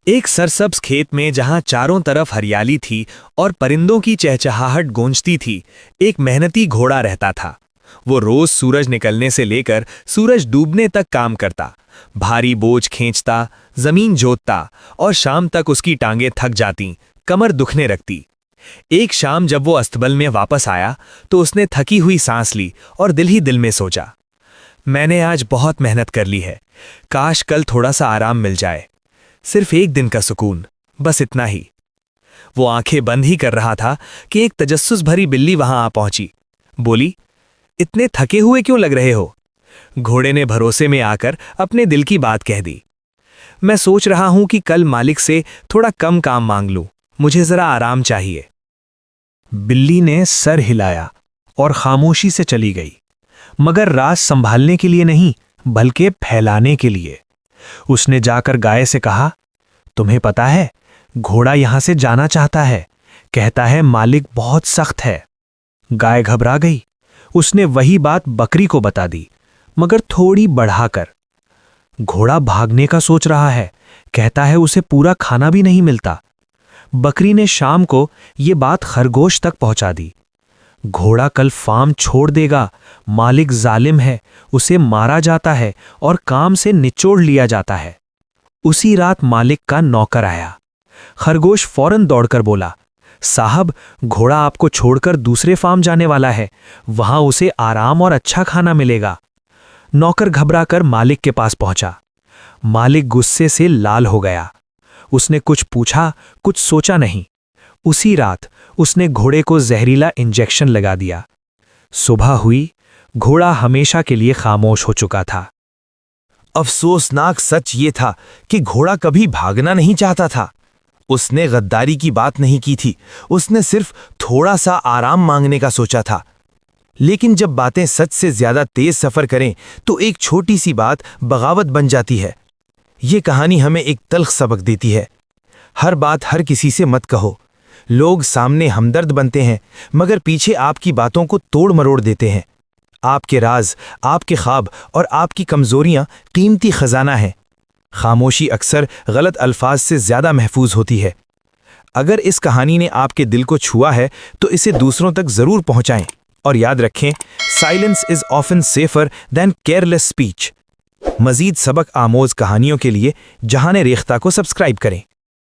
एक सरसब्ज खेत में जहां चारों तरफ हरियाली थी और परिंदों की चहचहाहट गूंजती थी, एक मेहनती घोड़ा रहता था। वो रोज सूरज निकलने से लेकर सूरज डूबने तक काम करता, भारी बोझ खींचता, जमीन जोतता और शाम तक उसकी टांगें थक जाती, कमर दुखने लगती। एक शाम जब वो अस्तबल में वापस आया तो उसने थकी हुई सांस ली और दिल ही दिल में सोचा, मैंने आज बहुत मेहनत कर ली है, काश कल थोड़ा सा आराम मिल जाए, सिर्फ एक दिन का सुकून, बस इतना ही। वो आंखें बंद ही कर रहा था कि एक तजस्सुस भरी बिल्ली वहां आ पहुंची। बोली, इतने थके हुए क्यों लग रहे हो? घोड़े ने भरोसे में आकर अपने दिल की बात कह दी। मैं सोच रहा हूं कि कल मालिक से थोड़ा कम काम मांग लूं, मुझे जरा आराम चाहिए। बिल्ली ने सर हिलाया और खामोशी से चली गई, मगर राज संभालने के लिए नहीं, बल्कि फैलाने के लिए। उसने जाकर गाय से कहा, तुम्हें पता है, घोड़ा यहां से जाना चाहता है, कहता है मालिक बहुत सख्त है। गाय घबरा गई। उसने वही बात बकरी को बता दी, मगर थोड़ी बढ़ाकर। घोड़ा भागने का सोच रहा है, कहता है उसे पूरा खाना भी नहीं मिलता। बकरी ने शाम को ये बात खरगोश तक पहुंचा दी। घोड़ा कल फार्म छोड़ देगा, मालिक जालिम है, उसे मारा जाता है और काम से निचोड़ लिया जाता है। उसी रात मालिक का नौकर आया। खरगोश फौरन दौड़कर बोला, साहब, घोड़ा आपको छोड़कर दूसरे फार्म जाने वाला है, वहां उसे आराम और अच्छा खाना मिलेगा। नौकर घबराकर मालिक के पास पहुंचा। मालिक गुस्से से लाल हो गया। उसने कुछ पूछा, कुछ सोचा नहीं। उसी रात उसने घोड़े को जहरीला इंजेक्शन लगा दिया। सुबह हुई, घोड़ा हमेशा के लिए खामोश हो चुका था। अफसोसनाक सच ये था कि घोड़ा कभी भागना नहीं चाहता था। उसने गद्दारी की बात नहीं की थी, उसने सिर्फ थोड़ा सा आराम मांगने का सोचा था। लेकिन जब बातें सच से ज्यादा तेज सफर करें तो एक छोटी सी बात बगावत बन जाती है। ये कहानी हमें एक तल्ख सबक देती है। हर बात हर किसी से मत कहो। लोग सामने हमदर्द बनते हैं, मगर पीछे आपकी बातों को तोड़ मरोड़ देते हैं। आपके राज, आपके ख्वाब और आपकी कमजोरियां कीमती खजाना हैं। खामोशी अक्सर गलत अल्फाज से ज्यादा महफूज होती है। अगर इस कहानी ने आपके दिल को छुआ है तो इसे दूसरों तक जरूर पहुंचाएं और याद रखें, silence is often safer than careless speech. मजीद सबक आमोज कहानियों के लिए जहान रेख्ता को सब्सक्राइब करें।